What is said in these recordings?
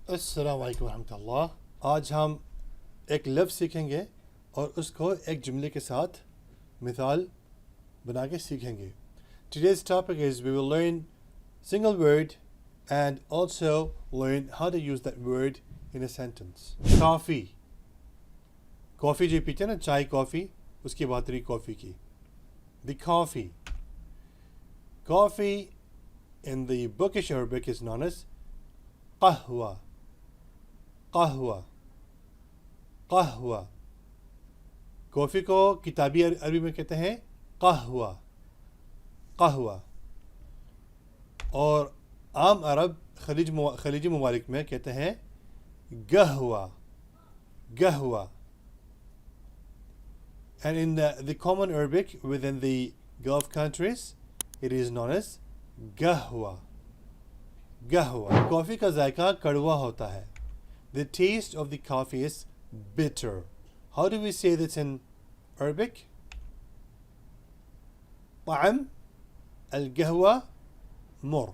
अस्सलाम वालेकुम रहमतुल्लाह। आज हम एक लफ्ज़ सीखेंगे और उसको एक जुमले के साथ मिसाल बना के सीखेंगे। Today's topic is we will learn single word and also learn how to use that word in a sentence. Coffee. Coffee जो पीते हैं ना, चाय कॉफ़ी, उसकी बात रही कॉफ़ी की. The coffee. Coffee in the bookish Arabic is known as qahwa. Qahwa. Qahwa. Coffee को किताबी अरबी में कहते हैं कहवा. कहवा. और आम अरब खलीजी ममालिक में कहते हैं गहवा. गहवा. And in the common Arabic within the Gulf countries, it is known as gahwa. Gahwa. Coffee का जायका कड़वा होता है. The taste of the coffee is bitter. How do we say this in Arabic? طعم القهوة مر.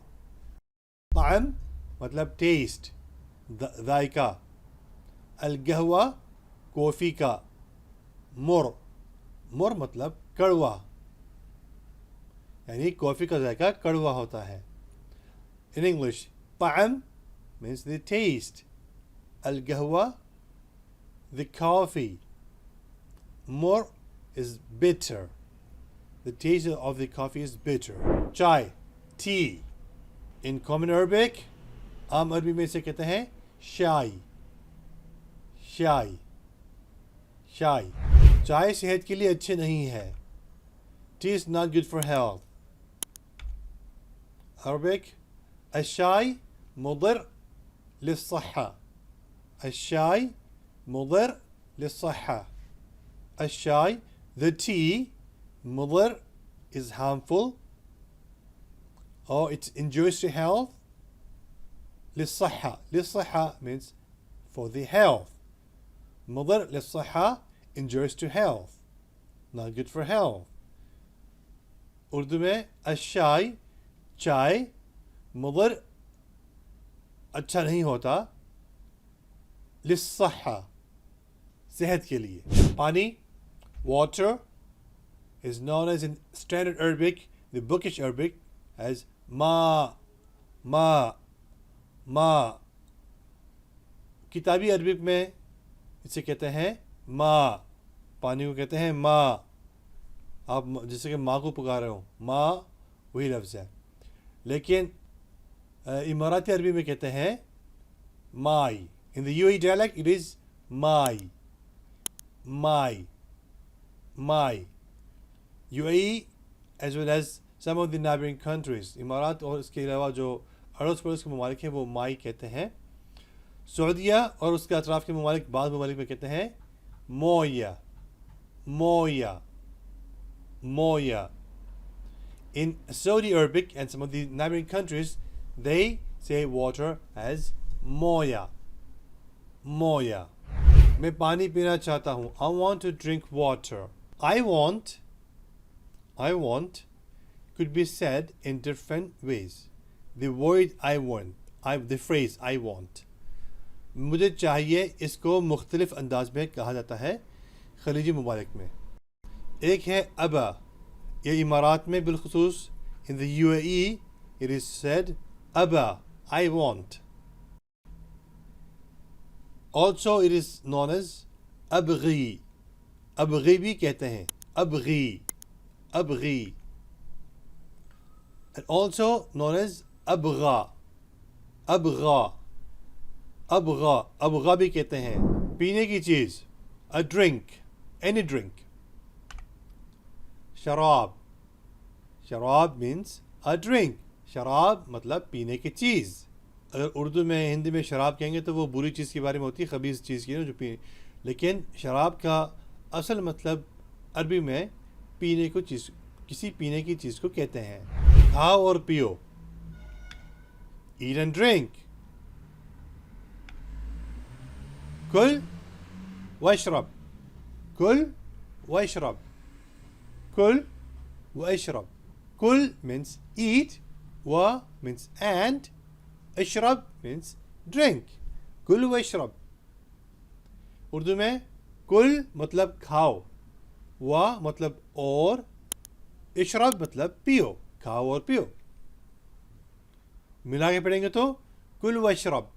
طعم मतलब taste, जायका. القهوة coffee का. मुर. मुर मतलब कड़वा, यानी कॉफ़ी का जायका कड़वा होता है. In English, طعم means the taste. القهوة, the coffee. Mur is bitter. The taste of the coffee is bitter. Chai, tea. In common Arabic, आम अरबी में से कहते हैं शाई. शाई. शाई. चाय सेहत के लिए अच्छे नहीं है. Tea is not good for health. Arabic, الشاي مضر للصحة. الشاي مضر للصحة. الشاي, the tea, مضر is harmful or it's injurious to health. للصحة. للصحة means for the health. مضر للصحة, injurious to health, not good for health. Urdu में अशाई, चाय, मुदर, अच्छा नहीं होता, लिस्सहा, सेहत के लिए. पानी, water, is known as in standard Arabic, the bookish Arabic, as ma. किताबी अरबिक में इसे कहते हैं माँ. पानी को कहते हैं माँ. आप जैसे कि माँ को पुकार रहे हो, माँ वही लफ्ज़ है. लेकिन इमाराती अरबी में कहते हैं माई. In the UAE dialect it is माई. माई. माई. UAE as well as some of the neighboring countries, इमारात और इसके अलावा जो अड़ोस पड़ोस के ममालिक हैं वो माई कहते हैं. सऊदिया और उसके अतराफ़ के ममालिक, बाद ममालिक में कहते हैं मोया. Moya. Moya. In Saudi Arabic and some of the neighboring countries, they say water as moya. Moya. मैं पानी पीना चाहता हूँ. I want to drink water. I want could be said in different ways. The word I want, the phrase I want. मुझे चाहिए, इसको मुख्तलिफ अंदाज में कहा जाता है खलीजी ममालिक में. एक है अबा. ये इमारात में बिलखुसूस in the UAE it is said अबा, I want. Also it is known as अबगी. अबगी भी कहते हैं. अबगी. अबगी. And also known as अबगा. अबगा. अबगा. अबगा भी कहते हैं. पीने की चीज़. A drink. Any drink. शराब. शराब means a drink. शराब मतलब पीने की चीज़. अगर उर्दू में, हिंदी में शराब कहेंगे तो वो बुरी चीज़ के बारे में होती है, खबीज़ चीज़ की, जो पी. लेकिन शराब का असल मतलब अरबी में पीने को चीज़, किसी पीने की चीज़ को कहते हैं. खाओ और पियो. Eat and drink. कुल वशरब. कुल वशरब. कुल वशरब. कुल means eat, wa means and, ishrab means drink. कुल वशरब। उर्दू में कुल मतलब खाओ, वा मतलब और, इशरब मतलब पियो, खाओ और पियो। मिला के पढ़ेंगे तो कुल वशरब,